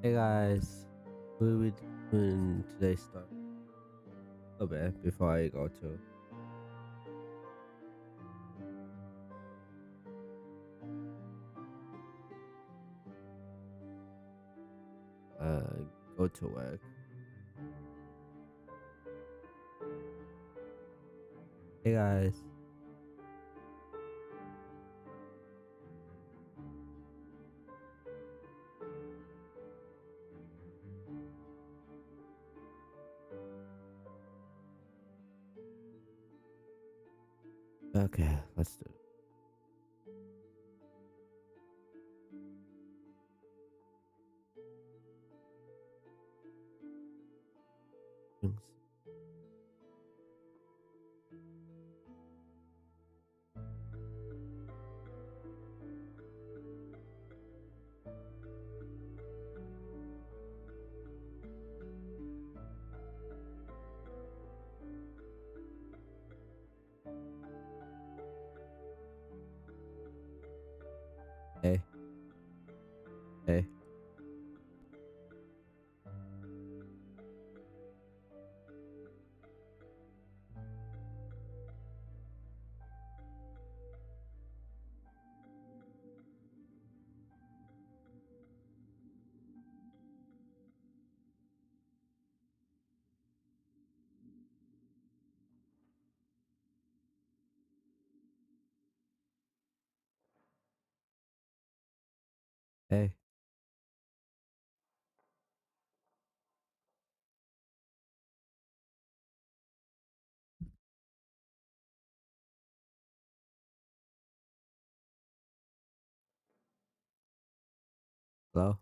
Hey guys, what are we doing today's start? A little bit before I go to uh go to work. Hey guys, okay, let's do it. Hey, hey, hey, hello.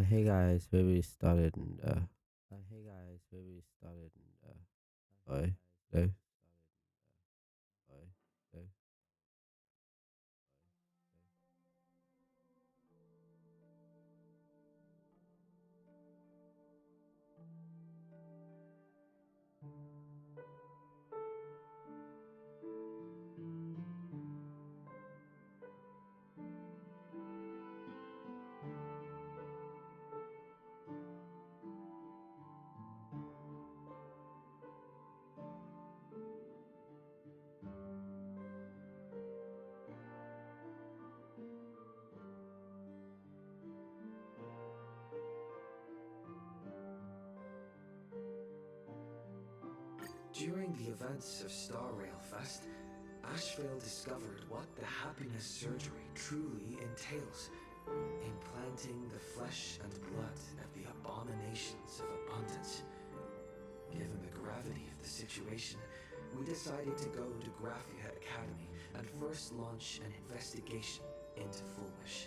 Hey guys, where we started and hey guys, where we started and bye. Hello. Bye. Hello. During the events of Star Rail Fest, Ashvale discovered what the happiness surgery truly entails: implanting the flesh and blood of the abominations of abundance. Given the gravity of the situation, we decided to go to Graphia Academy and first launch an investigation into Foolish.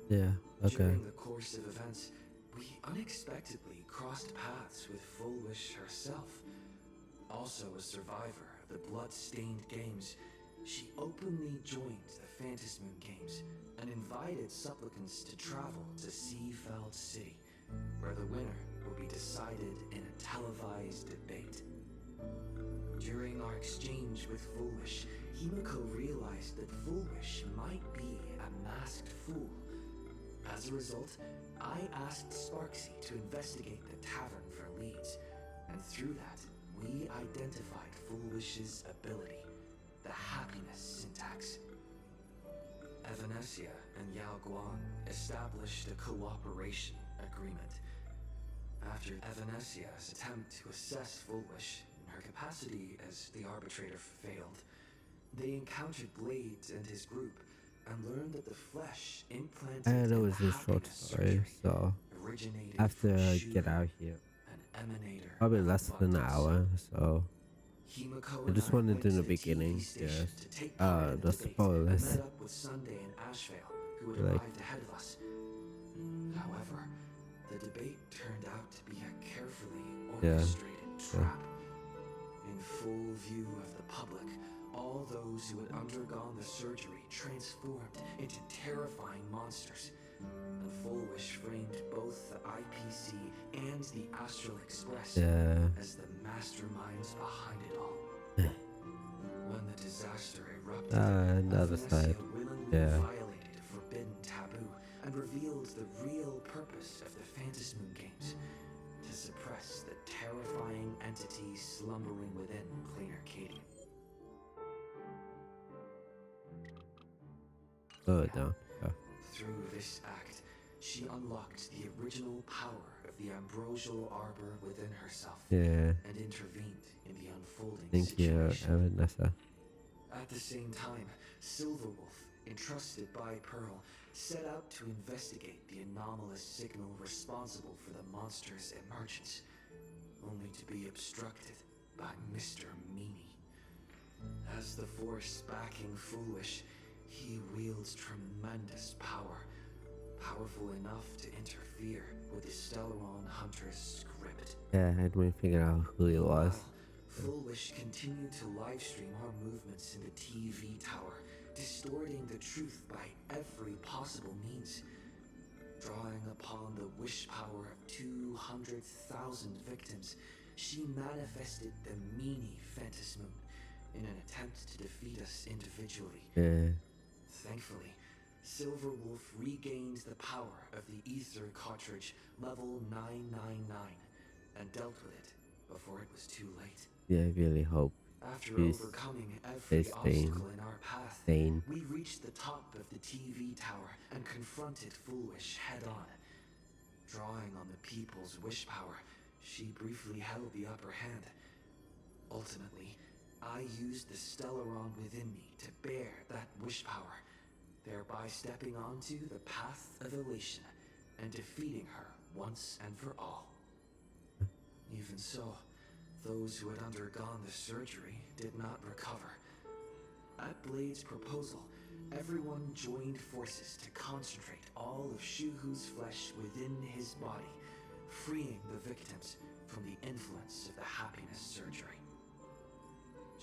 Yeah, okay. During the course of events, we unexpectedly crossed paths with Foolish herself. Also a survivor of the blood-stained games, she openly joined the Phantasmoon Games and invited supplicants to travel to Seafeld City, where the winner will be decided in a televised debate. During our exchange with Foolish, Himiko realized that Foolish might be a masked fool. As a result, I asked Sparksy to investigate the tavern for leads, and through that, we identified Foolish's ability, the happiness syntax. Evanesia and Yao Guan established a cooperation agreement. After Evanesia's attempt to assess Foolish in her capacity as the arbitrator failed, they encountered Blades and his group and learned that the flesh implanted And it in was the a short happiness story, surgery so originated from after I get Shuren, out here, an emanator probably of less than an abundance. hour, so Himiko I and just I wanted went in to the the TV beginning, station just to take part in the the debate and spoilers. met up with Sunday and Ashvale, who had Like, arrived ahead of us. However, the debate turned out to be a carefully yeah, orchestrated yeah, trap. In full view of the public, all those who had undergone the surgery transformed into terrifying monsters. And Foolish framed both the IPC and the Astral Express yeah. as the masterminds behind it all. When the disaster erupted, And the other Athanasia side, willingly yeah, violated a forbidden taboo and revealed the real purpose of the Phantasmoon Games: to suppress the terrifying entity slumbering within Plain Arcadian. go down. Yeah, Through this act, she unlocked the original power of the ambrosial arbor within herself yeah. and intervened in the unfolding Thank you, situation. Vanessa. At the same time, Silverwolf, entrusted by Pearl, set out to investigate the anomalous signal responsible for the monster's emergence, only to be obstructed by Mr. Meanie. As the force backing Foolish, he wields tremendous power, powerful enough to interfere with the Stellaron Hunter's script. Yeah, I hadn't figured out who he was. Meanwhile, Foolish continued to livestream our movements in the TV tower, distorting the truth by every possible means. Drawing upon the wish power of 200,000 victims, she manifested the Meanie Phantasmoon in an attempt to defeat us individually. Yeah, Thankfully, Silverwolf regained the power of the Ether cartridge level 999 and dealt with it before it was too late. yeah, I really hope After she's overcoming every staying obstacle in our path, sane. we reached the top of the TV tower and confronted Foolish head-on. Drawing on the people's wish power, she briefly held the upper hand. Ultimately, I used the Stellaron within me to bear that wish power, thereby stepping onto the path of elation and defeating her once and for all. Even so, those who had undergone the surgery did not recover. At Blade's proposal, everyone joined forces to concentrate all of Shuhu's flesh within his body, freeing the victims from the influence of the happiness surgery.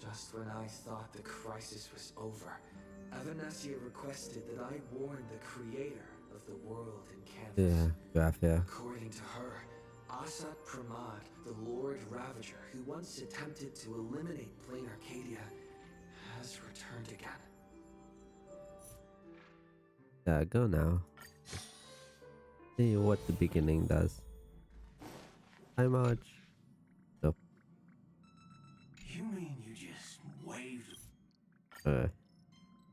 Just when I thought the crisis was over, Avanasia requested that I warn the creator of the world in canvas. Yeah, graph, According to her, Asat Pramad, the Lord Ravager who once attempted to eliminate Plain Arcadia, has returned again. yeah. Go now. See what the beginning does. How much? Nope. You mean you just waved? Alright.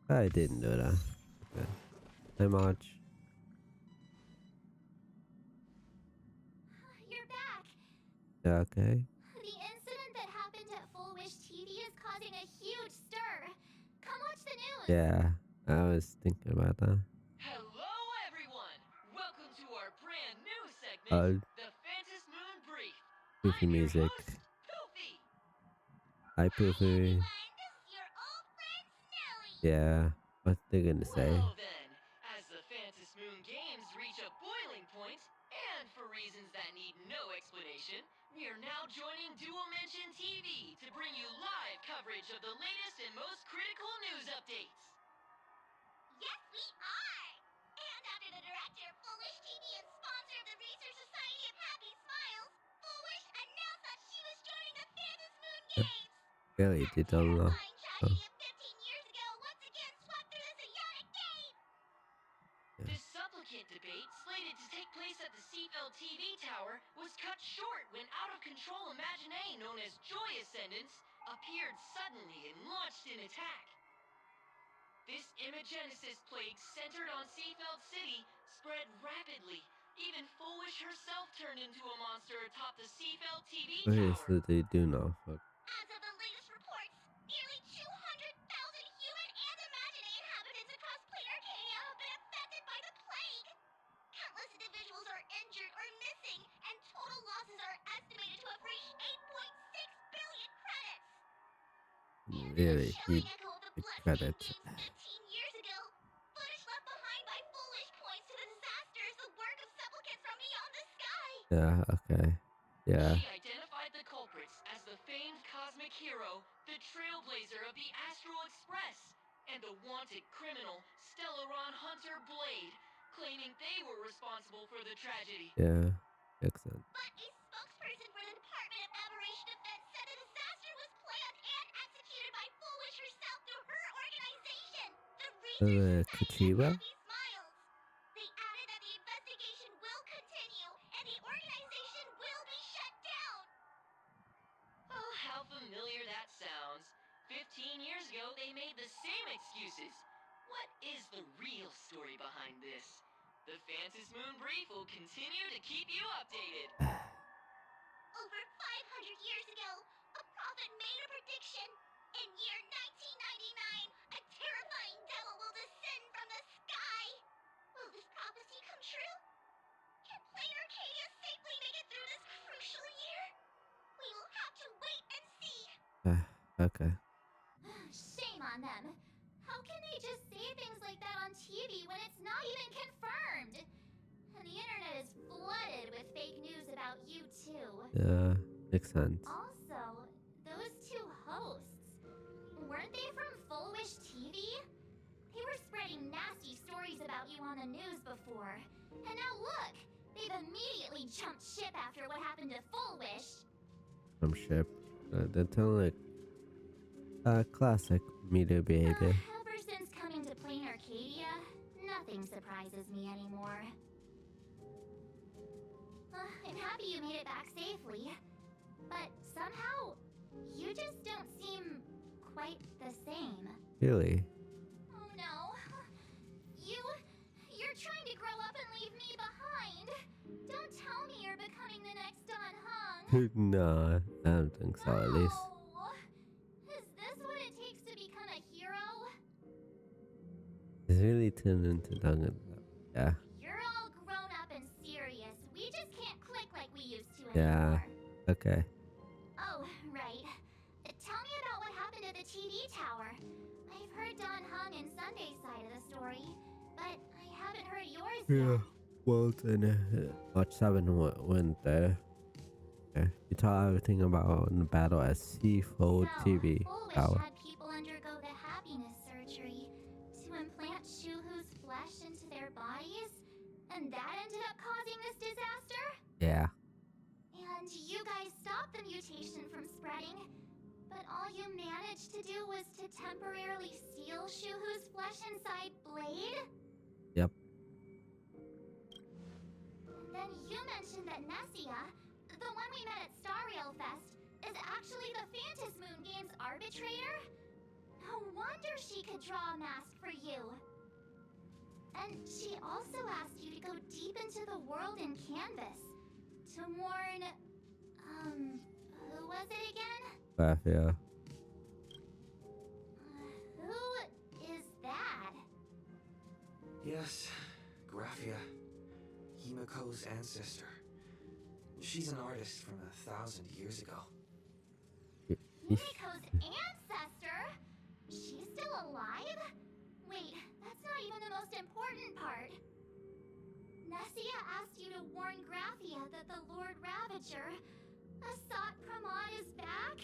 I didn't do that. Okay. How much? You're back! Yeah, okay. The incident that happened at Full Wish TV is causing a huge stir. Come watch the news! Yeah, I was thinking about that. Hello, everyone! Welcome to our brand new Uh, segment, The Phantom Moon Brief. Poofy I'm your music. host, Poofy. Hi, Hi Poofy. everyone, this is your old friend Snowy. Yeah, what they gonna say? Well then, as the Phantom Moon games reach a boiling point, and for reasons that need no explanation, we are now joining Dual Mention TV to bring you live coverage of the latest and most critical news updates. Yes, we are! And after the director of Full Wish TV and sponsor of the Research Society of Happy Smiles, Full Wish announced that she was joining the Phantom Moon Games! Really, That they don't know. terrifying tragedy of 15 years ago once again swept through the Psionic game! Yeah. The supplicant debate, slated to take place at the Seafeld TV tower, was cut short when out-of-control Imagine known as Joy Ascendants appeared suddenly and launched an attack. This Imagenesis plague centered on Seafeld City spread rapidly. Even Foolish herself turned into a monster atop the Seafeld TV Okay, tower. so they do know. Fuck. As of the latest reports, nearly 200,000 human and Imagine inhabitants across Plain Arcadia have been affected by the plague. Countless individuals are injured or missing, and total losses are estimated to have reached 8.6 billion credits. And in a Really, chilling echo of the big bloodstained credit. games 15 years ago, footage left behind by Foolish points to the disasters, the work of supplicants from beyond the sky. Yeah, okay. Yeah, She identified the culprits as the famed cosmic hero, the Trailblazer of the Astral Express, and the wanted criminal, Stellaron Hunter Blade, claiming they were responsible for the tragedy. yeah. Excellent. But a spokesperson for the Department of Aberration Defense said the disaster was planned and executed by Foolish herself through her organization, the Research Society of Kachiba? Happy Smiles. They added that the investigation will continue and the organization will be shut down. Oh, how familiar that sounds. 15 years ago, they made the same excuses. What is the real story behind this? The Phantom Moon Brief will continue to keep you updated. Over 500 years ago, a prophet made a prediction. In year 1999, a terrifying devil will descend from the sky. Will this prophecy come true? Can Plain Arcadia safely make it through this crucial year? We will have to wait and see. Okay. Shame on them. How can they just say things like that on TV when it's not even confirmed? And the internet is flooded with fake news about you too. Yeah, makes sense. Also, those two hosts, weren't they from Full Wish TV? They were spreading nasty stories about you on the news before. And now look, they've immediately jumped ship after what happened to Full Wish. From ship. They tell like classic media behavior. Ever since coming to Plain Arcadia, nothing surprises me anymore. I'm happy you made it back safely. But somehow, you just don't seem quite the same. Really? Oh no. You're trying to grow up and leave me behind. Don't tell me you're becoming the next Don Hung. No, I don't think so at least. No. Is this what it takes to become a hero? It's really turned into Dungan. Yeah. You're all grown up and serious. We just can't click like we used to Yeah. anymore. Okay. Oh, right. Tell me about what happened at the TV tower. I've heard Don Hung and Sunday's side of the story, but I haven't Yeah. World and March 7 went there. Yeah. You taught everything about the battle at Seafold So, TV Full Wish Tower. had people undergo the happiness surgery to implant Shuhu's flesh into their bodies, and that ended up causing this disaster? Yeah. And you guys stopped the mutation from spreading, but all you managed to do was to temporarily seal Shuhu's flesh inside Blade? Yep. Then you mentioned that Nessia, the one we met at Star Rail Fest, is actually the Phantasm Moon Games arbitrator? No wonder she could draw a mask for you. And she also asked you to go deep into the world in Canvas to warn, who was it again? Yeah. Who is that? Yes, Graphia. Himiko's ancestor. She's an artist from 1,000 years ago. Himiko's ancestor? She's still alive? Wait, that's not even the most important part. Nessia asked you to warn Graphia that the Lord Ravager, Asat Pramod, is back?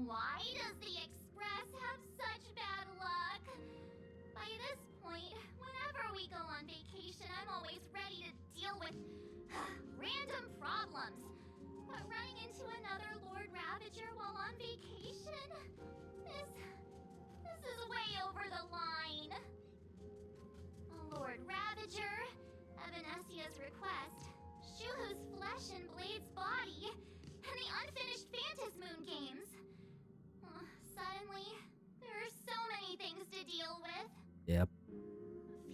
Why does the Express have such bad luck? By this point, whenever we go on vacation, I'm always ready to deal with random problems. But running into another Lord Ravager while on vacation? This is way over the line. Lord Ravager, Evanessia's request, Shuhu's flesh and Blade's body, and the unfinished Phantasm Moon games. Suddenly, there are so many things to deal with. Yep.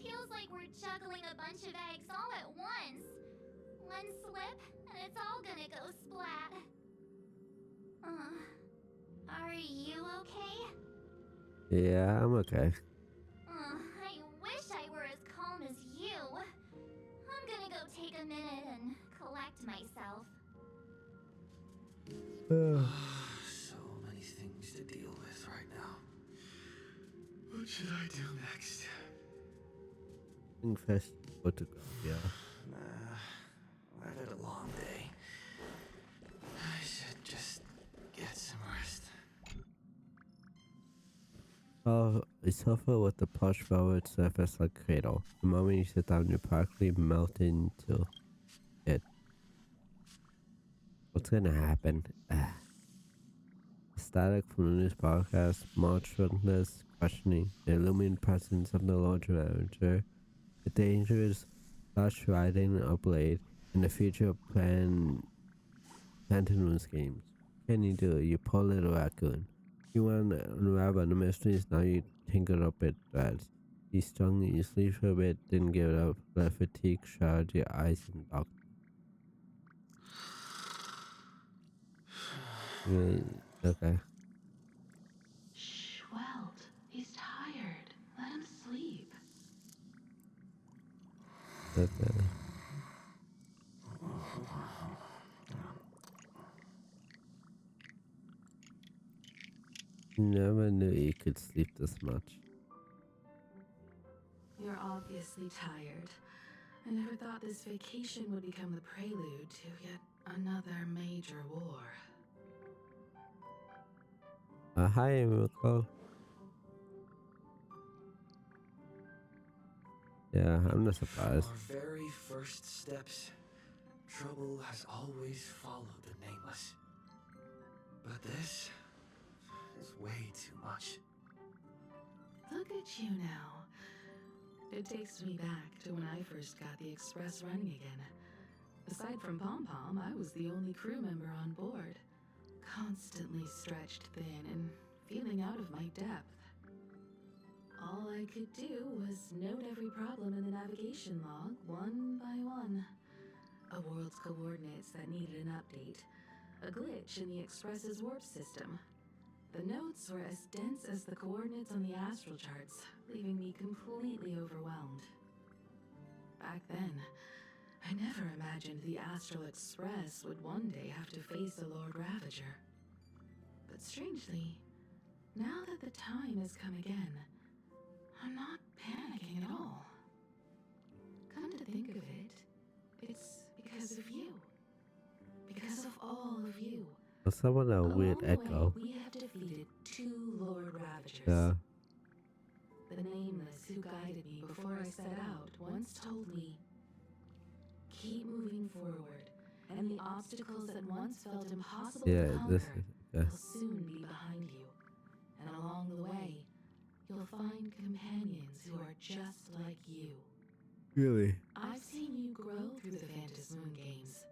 Feels like we're juggling a bunch of eggs all at once. One slip, and it's all gonna go splat. Are you okay? Yeah, I'm okay. I wish I were as calm as you. I'm gonna go take a minute and collect myself. So many things to deal with right now. What should I do next? Fest photograph, yeah. I've had a long day. I should just get some rest. Oh, a sofa with a plush velvet surface like cradle. The moment you sit down, you practically melt into it. What's gonna happen? Static from the news broadcast, motionless, questioning, the illumined presence of the Lord Ravager, the dangerous lush riding a blade, and the future Phantom Moon schemes. What can you do? You poor little raccoon. You want to unravel the mysteries, now you tinker up at threads. You strung, you sleep for a bit, didn't give it up, let fatigue shroud your eyes in dark. Okay. Shh, Welt. He's tired. Let him sleep. Okay. Never knew you could sleep this much. You're obviously tired. I never thought this vacation would become the prelude to yet another major war. Hi, Miko. Yeah, I'm not surprised. From our very first steps, trouble has always followed the Nameless. But this is way too much. Look at you now. It takes me back to when I first got the Express running again. Aside from Pom Pom, I was the only crew member on board. Constantly stretched thin and feeling out of my depth. All I could do was note every problem in the navigation log, one by one. A world's coordinates that needed an update. A glitch in the Express's warp system. The notes were as dense as the coordinates on the astral charts, leaving me completely overwhelmed. Back then, I never imagined the Astral Express would one day have to face a Lord Ravager. But strangely, now that the time has come again, I'm not panicking at all. someone a weird Along the echo. way, we have defeated 2 Lord Ravagers. Yeah. The Nameless who guided me before I set out once told me, keep moving forward, and the obstacles that once felt impossible Yeah, to this conquer is will soon be behind you. And along the way, you'll find companions who are just like you. really. I've seen you grow through the Phantom Moon games,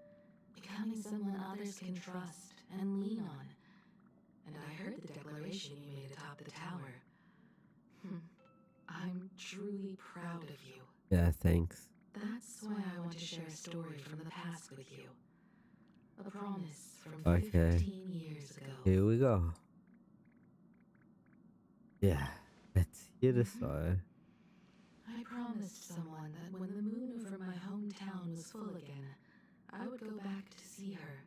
becoming someone others can trust and lean on. And I heard the declaration you made atop the tower. I'm truly proud of you. Yeah, thanks. That's why I want to share a story from the past with you. A promise from Okay. 15 years ago. Here we go. Yeah, let's hear the story. I promised someone that when the moon over my hometown was full again, I would go back to see her,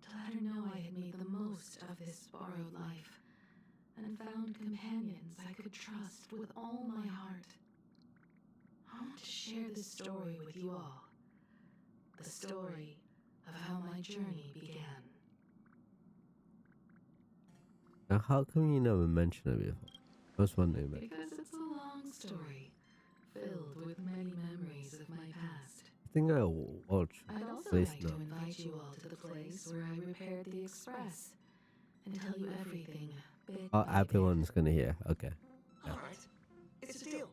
to let her know I had made the most of this borrowed life, and found companions I could trust with all my heart. I want to share this story with you all. The story of how my journey began. Now, how come you never mentioned it before? I was wondering about. Because it's a long story, filled with many memories of my past. I think I watched I'd also this like now. to invite you all to the place where I repaired the Express and tell you everything bit Oh, by everyone's gonna hear. Okay. All right, it's a deal.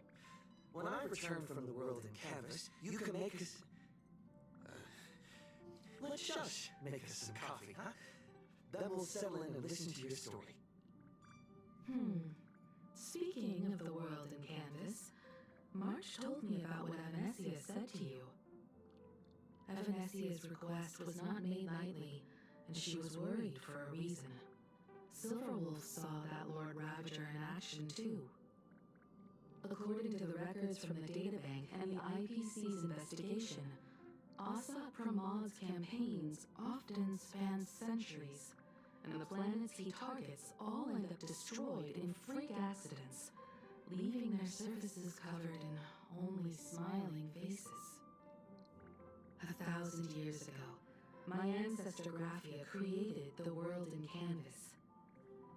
When I return from the world in canvas, you can make us. Let's just make us some coffee, huh? Then we'll settle in and listen to your story. Speaking of the world in canvas, March told me about what Avanesia said to you. Avanesia's request was not made lightly, and she was worried for a reason. Silverwolf saw that Lord Ravager in action too. According to the records from the databank and the IPC's investigation, Asat Pramod's campaigns often span centuries, and the planets he targets all end up destroyed in freak accidents, leaving their surfaces covered in only smiling faces. 1,000 years ago, my ancestor Graphia created the world in canvas.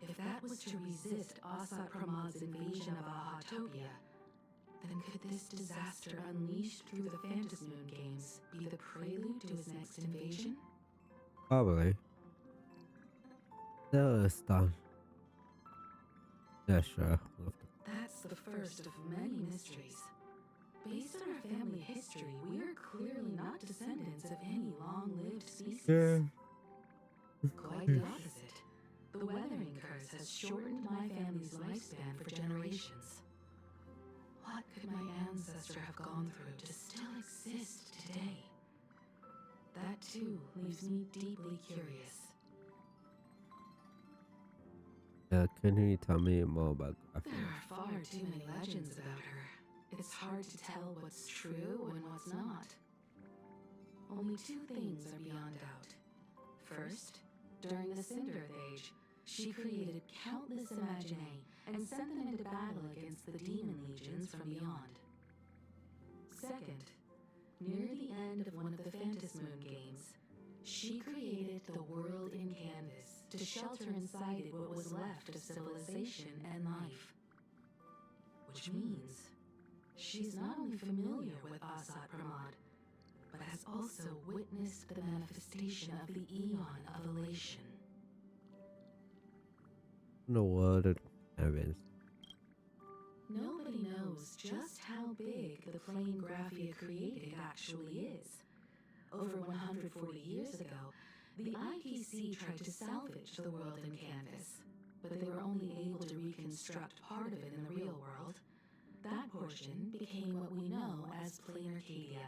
If that was to resist Asat Pramod's invasion of Ahatopia, then could this disaster unleashed through the Phantom Moon games be the prelude to his next invasion? Probably. No, it's done. Yeah, sure. That's the first of many mysteries. Based on our family history, we are clearly not descendants of any long-lived species. Quite the opposite. The weathering curse has shortened my family's lifespan for generations. What could my ancestor have gone through to still exist today? That too leaves me deeply curious. Can you tell me more about There Graphia? are far too many legends about her. It's hard to tell what's true and what's not. Only 2 things are beyond doubt. First, during the Cindereth Age, she created countless Imaginae and sent them into battle against the demon legions from beyond. Second, near the end of one of the Phantom Moon games, she created the world in canvas to shelter inside it what was left of civilization and life. Which means she's not only familiar with Asat Pramod, but has also witnessed the manifestation of the Eon of Elation. The world of canvas. Nobody knows just how big the plane Graphia created actually is. Over 140 years ago, the IPC tried to salvage the world in canvas, but they were only able to reconstruct part of it in the real world. That portion became what we know as Plain Arcadia.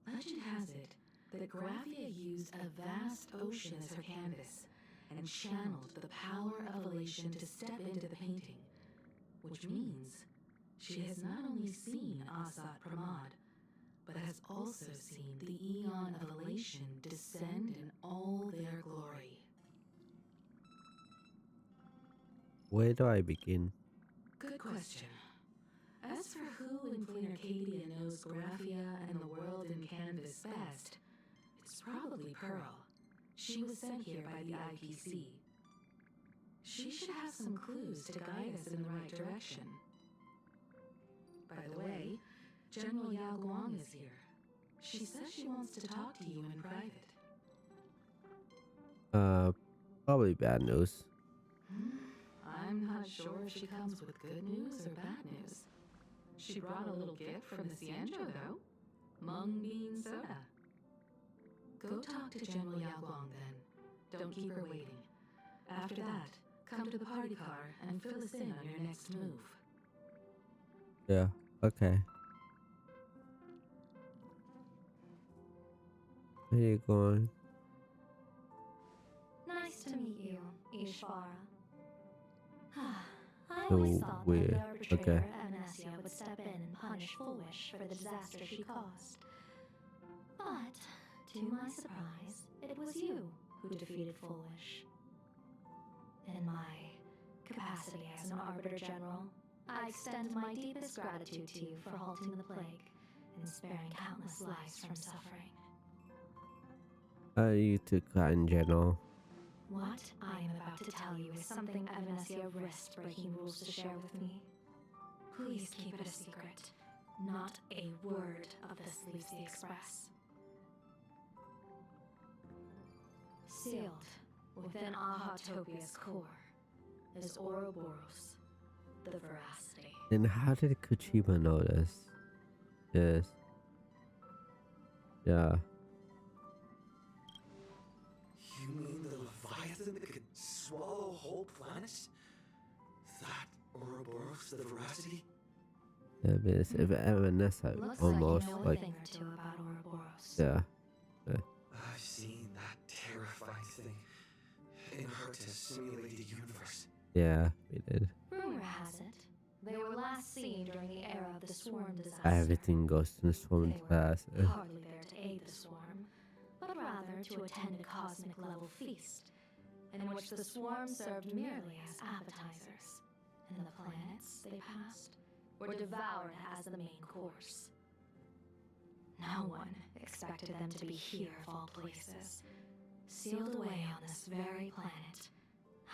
Legend has it that Graphia used a vast ocean as her canvas and channeled the power of elation to step into the painting, which means she has not only seen Asat Pramod, but has also seen the Eon of Elation descend in all their glory. Where do I begin? Good question. As for who in Plain Arcadia knows Graphia and the world in canvas best, it's probably Pearl. She was sent here by the IPC. She should have some clues to guide us in the right direction. By the way, General Yao Guang is here. She says she wants to talk to you in private. Probably bad news. I'm not sure if she comes with good news or bad news. She brought a little gift from the Xianzhou, though. Mung bean soda. Go talk to General Yao Guang then. Don't keep her waiting. After that, come to the party car and fill us in on your next move. Yeah, okay. Where you going? Nice to meet you, Ishvara. I So always thought that weird. the arbitrator, Okay. Amnesia, would step in and punish Foolish for the disaster she caused. But, to my surprise, it was you who defeated Foolish. In my capacity as an Arbiter General, I extend my deepest gratitude to you for halting the plague and sparing countless lives from suffering. You too kind, General. What I am about to tell you is something Amnesia risked breaking rules to share with me. Please keep it a secret. Not a word of this leaves the Express. Sealed within Ahatopia's core is Ouroboros, the Veracity. And how did Kuchima know this? Yes. Yeah. You mean the Leviathan that could swallow whole planets? That Ouroboros, the Veracity? Yeah, but it's if Vanessa Looks almost like you know like a thing or two about Ouroboros. yeah. I've seen that terrifying thing. It hurt to simulate the universe. Yeah, we did. Rumor has it, they were last seen during the era of the swarm disaster. Everything goes to the swarm They were fast. hardly there to aid the swarm, but rather to attend a cosmic level feast, in which the swarm served merely as appetizers, and the planets they passed were devoured as the main course. No one expected them to be here of all places, sealed away on this very planet,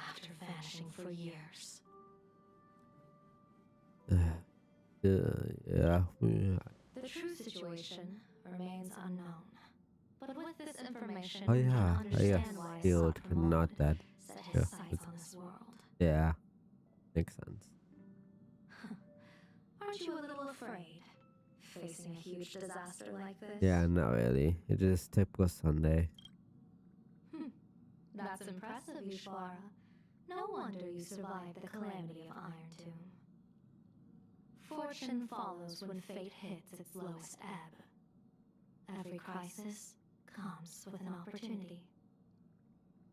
after vanishing for years. Yeah. The true situation remains unknown. But with this information, Oh we can yeah, I understand guess why sealed, Sokka but not that. set his Yeah, sights on this world. Yeah, makes sense. Aren't you a little afraid, facing a huge disaster like this? Yeah, not really. It's just typical Sunday. That's impressive, Ishvara. No wonder you survived the calamity of Iron Tomb. Fortune follows when fate hits its lowest ebb. Every crisis comes with an opportunity.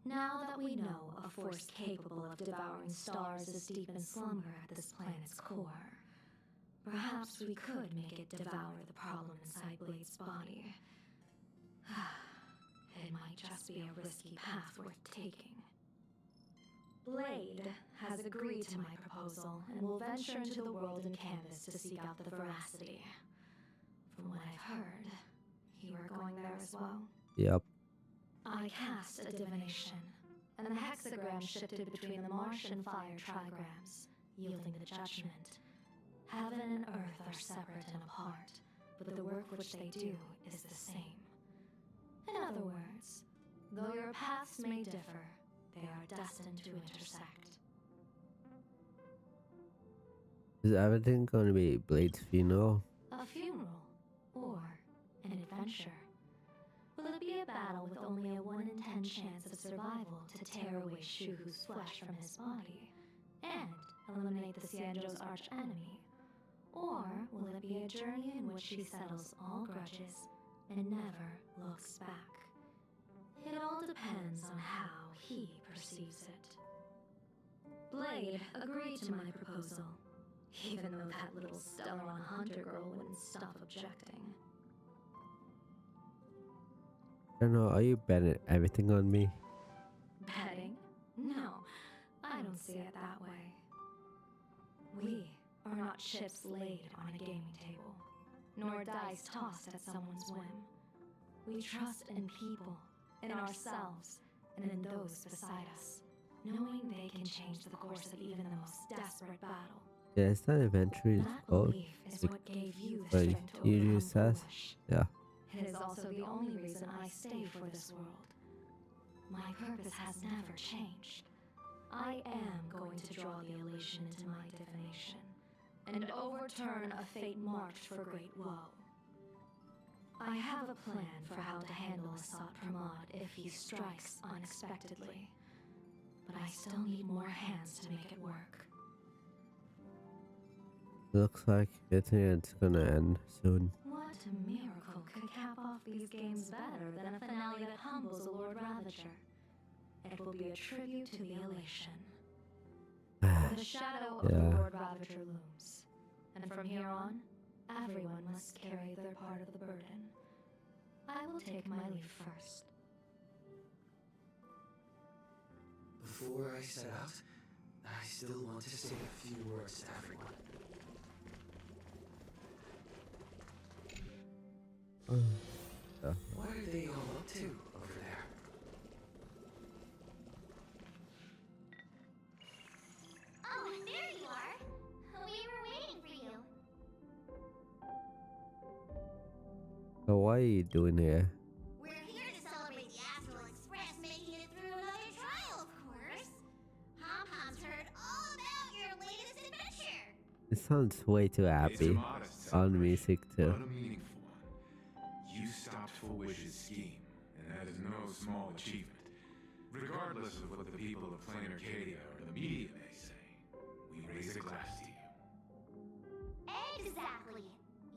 Now that we know a force capable of devouring stars is deep in slumber at this planet's core, perhaps we could make it devour the problem inside Blade's body. It might just be a risky path worth taking. Blade has agreed to my proposal and will venture into the world in canvas to seek out the Veracity. From what I've heard, you are going there as well? Yep. I cast a divination, and the hexagram shifted between the marsh and fire trigrams, yielding the judgment. Heaven and earth are separate and apart, but the work which they do is the same. In other words, though your paths may differ, they are destined to intersect. Is everything going to be Blade's funeral? A funeral, or an adventure. Will it be a battle with only a 1 in 10 chance of survival to tear away Shuhu's flesh from his body, and eliminate the Xianzhou's arch-enemy? Or will it be a journey in which he settles all grudges and never looks back? It all depends on how he perceives it. Blade agreed to my proposal, even though that little Stellaron hunter girl wouldn't stop objecting. I don't know, are you betting everything on me? Betting? No, I don't see it that way. We are not chips laid on a gaming table, nor dice tossed at someone's whim. We trust in people in ourselves, and in those beside us, knowing they can change the course of even the most desperate battle. Yeah, is that eventually That called? belief is what gave you the Like strength to you overcome just says? Foolish. Yeah. It is also the only reason I stay for this world. My purpose has never changed. I am going to draw the elation into my divination, and overturn a fate marked for great woe. I have a plan for how to handle Asat Pramod if he strikes unexpectedly, but I still need more hands to make it work. Looks like it's gonna end soon. What miracle could cap off these games better than a finale that humbles a Lord Ravager? It will be a tribute to the elation. The shadow of the Yeah. Lord Ravager looms, and from here on, everyone must carry their part of the burden. I will take my leave first. Before I set out, I still want to say a few words to everyone. What are they all up to over there? Oh, there you are. We were waiting for you. So what are you doing here? We're here to celebrate the Astral Express making it through another trial, of course. Pom-Pom's heard all about your latest adventure. It sounds way too It's a happy. modest On celebration, music too. but a meaningful one. You stopped Full Wish's scheme, and that is no small achievement. Regardless of what the people of Plain Arcadia or the media may say, we raise a glass to you. Exactly.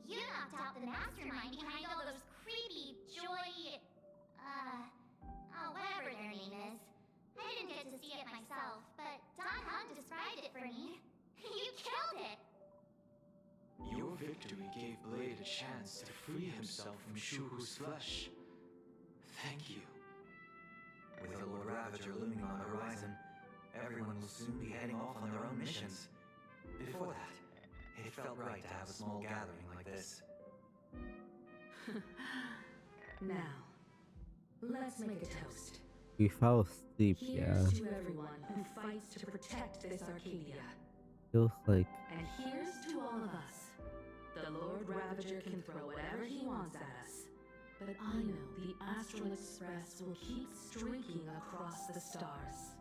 You knocked out the mastermind behind all those creepy whatever their name is. I didn't get to see it myself, but Don Hunt described it for me. You killed it. Your victory gave Blade a chance to free himself from Shuhu's flesh. Thank you. With the Lord Ravager looming on the horizon, everyone will soon be heading off on their own missions. Before that, it felt right to have a small gathering like this. Now, let's make a toast. We fell asleep, yeah. Here's to everyone who fights to protect this Arcadia. Feels like And here's to all of us. The Lord Ravager can throw whatever he wants at us. But I know the Astral Express will keep streaking across the stars.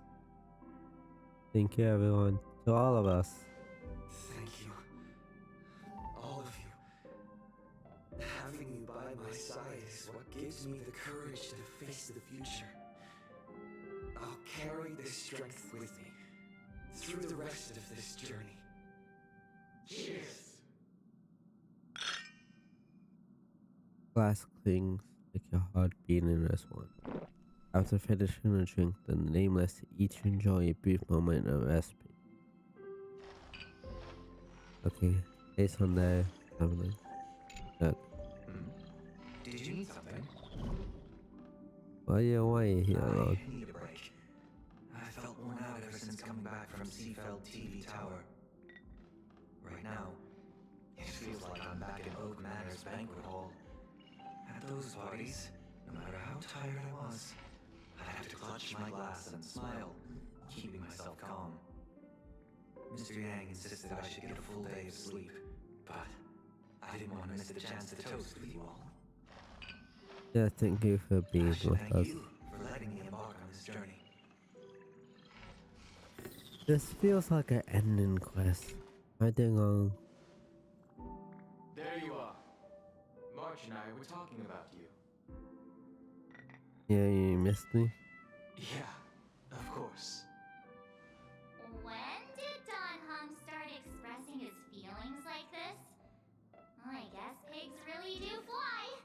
thank you everyone. To all of us. Thank you. All of you. Having you by my side is what gives me the courage to face the future. I'll carry this strength with me through the rest of this journey. Cheers! Glass clings like your heart beating as one. After finishing a drink, the nameless each enjoy a brief moment of respite. Okay, based on that, family. Did you need something? Why are you here alone? I need a break. I felt worn out ever since coming back from Seafeld TV Tower. Right now, it feels like I'm back in Oak Manor's banquet hall. At those parties, no matter how tired I was, I'd have to clutch my glass and smile, keeping myself calm. Mr. Yang insisted I should get a full day of sleep, but I didn't want to miss the chance to toast with you all. Yeah, thank you for being I should with thank us. you for letting me embark on this journey. This feels like an ending quest. I think There you are. March and I were talking about you. yeah, you missed me. Yeah, of course. When did Don Hum start expressing his feelings like this? I guess pigs really do fly.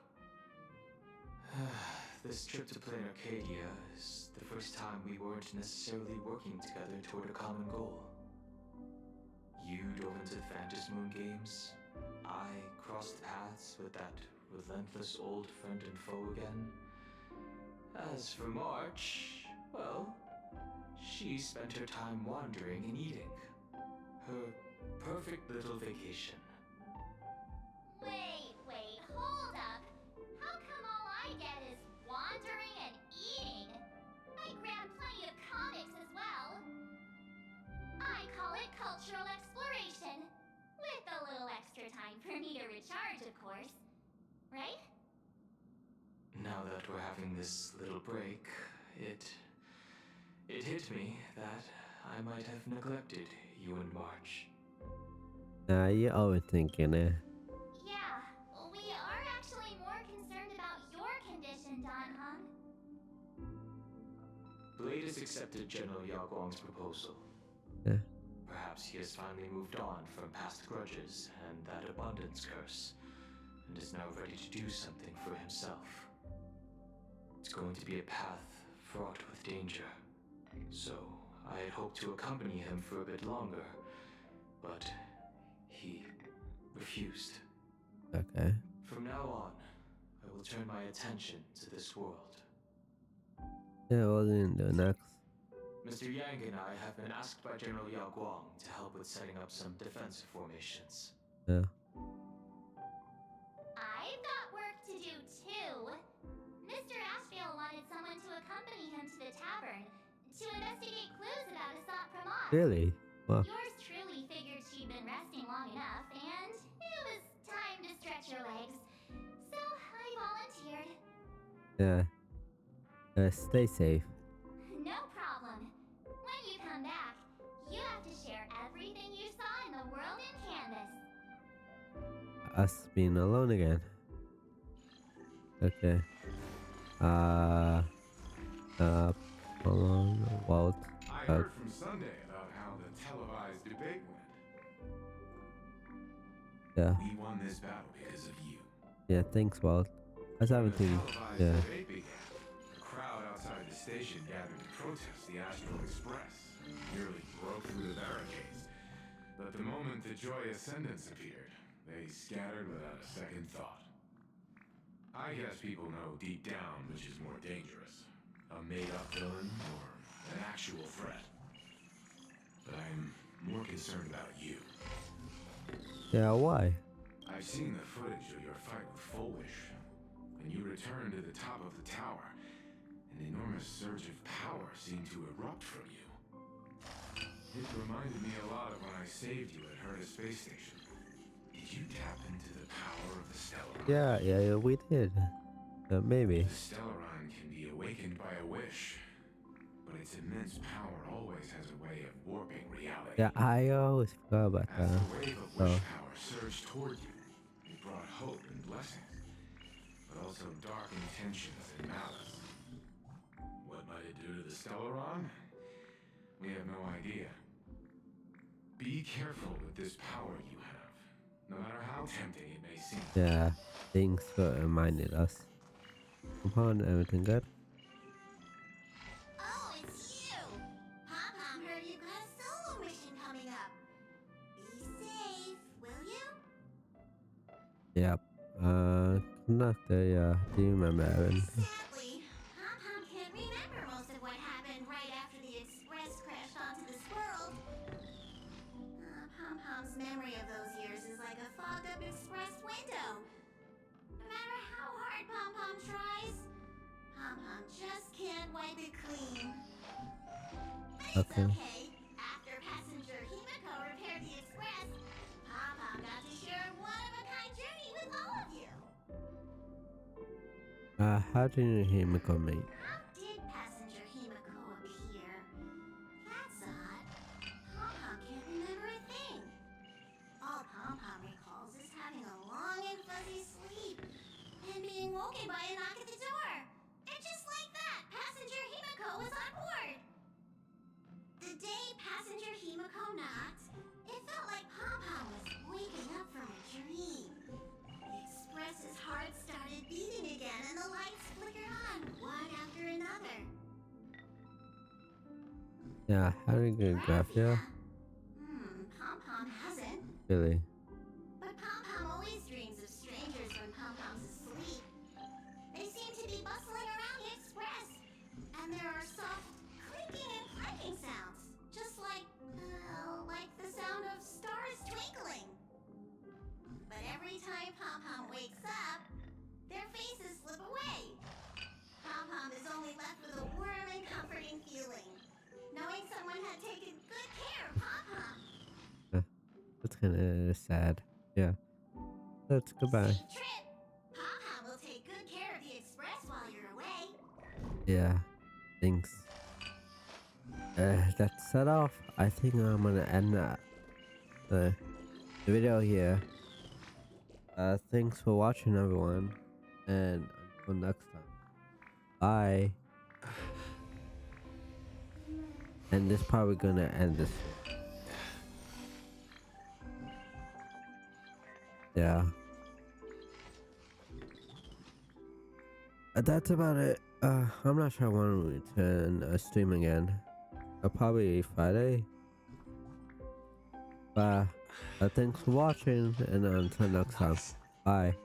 This trip to Plain Arcadia is the first time we weren't necessarily working together toward a common goal. You dove into Phantasmoon games. I crossed paths with that relentless old friend and foe again. As for March, well, she spent her time wandering and eating. Her perfect little vacation. Wait, hold up. How come all I get is wandering and eating? right? Now that we're having this little break, it hit me that I might have neglected you and March. Nah, you're overthinking it. Yeah, we are actually more concerned about your condition, Don Hung. Blade has accepted General Yao Guang's proposal. Yeah. Perhaps he has finally moved on from past grudges and that abundance curse, and is now ready to do something for himself. It's going to be a path fraught with danger, so I had hoped to accompany him for a bit longer, but he refused. Okay. From now on, I will turn my attention to this world. Yeah, what are you doing next? Mr. Yang and I have been asked by General Yao Guang to help with setting up some defensive formations. Yeah. I've got work to do too. Mr. Ashvale wanted someone to accompany him to the tavern to investigate clues about Asat Pramod. Really? Wow. Yours truly figured she'd been resting long enough, and it was time to stretch your legs. So I volunteered. Yeah. Stay safe. No problem. When you come back, you have to share everything you saw in the world in Canvas. Us being alone again. Okay. Hold on, Walt. I heard from Sunday about how the televised debate went. Yeah. We won this battle because of you. Yeah, thanks, Walt. I was having The to. televised Yeah. debate began. The crowd outside the station gathered to protest the Astral Express and nearly broke through the barricades. But the moment the Joy Ascendants appeared, they scattered without a second thought. I guess people know deep down which is more dangerous, a made-up villain or an actual threat. But I'm more concerned about you. Yeah, why? I've seen the footage of your fight with Fullwish. When you returned to the top of the tower, an enormous surge of power seemed to erupt from you. It reminded me a lot of when I saved you at Herta Space Station. Did you tap into the power of the Stellaron? Yeah, we did. Maybe. The Stellaron can be awakened by a wish, but its immense power always has a way of warping reality. Yeah, I always forgot about As that. the wave of wish power surged toward you, it brought hope and blessings, but also dark intentions and malice. What might it do to the Stellaron? We have no idea. Be careful with this power you have, no matter how tempting it may seem. Yeah, things that reminded us. Upon everything good? Oh, it's you! Pom-Pom heard you got a solo mission coming up. Be safe, will you? Yep. Conductor, yeah. Do you remember Evan? Sadly, Pom-Pom can't remember most of what happened right after the Express crashed onto this world. Pom-Pom's memory of those years is like a fogged-up Express window. No matter how hard Pom-Pom tries, Pom-Pom just can't wipe it clean. But it's Okay. okay. After passenger Himiko repaired the Express, Pom-Pom got to share a one-of-a-kind journey with all of you. How do you hear me comment? How did passenger Himiko appear? That's odd. Pom-Pom can't remember a thing. All Pom-Pom recalls is having a long and fuzzy sleep and being woken by a knock at the door. And just like that, passenger Himiko was on board. The day passenger Himiko knocked, it felt like Pom-Pom was waking up from a dream. The Express's heart started beating again and the lights flickered on one after another. Yeah, how do you get Graphia? Pom-Pom hasn't. Really? But Pom-Pom always dreams of strangers when Pom-Pom's asleep. They seem to be bustling around the Express. And there are soft clinking and clanking sounds. Just like the sound of stars twinkling. But every time Pom-Pom wakes up, their faces slip away. Pom-Pom is only left with a warm and comforting feeling, knowing someone had taken good care of Pom-Pom. That's kind of sad. Yeah. That's goodbye. Safe trip! Pom-Pom Yeah, thanks. That's set off. I think I'm gonna end the video here. Thanks for watching, everyone, and until next time, bye. And this probably gonna end this. Yeah. That's about it. I'm not sure I want to return stream again. Probably Friday. But thanks for watching, and until next time, bye.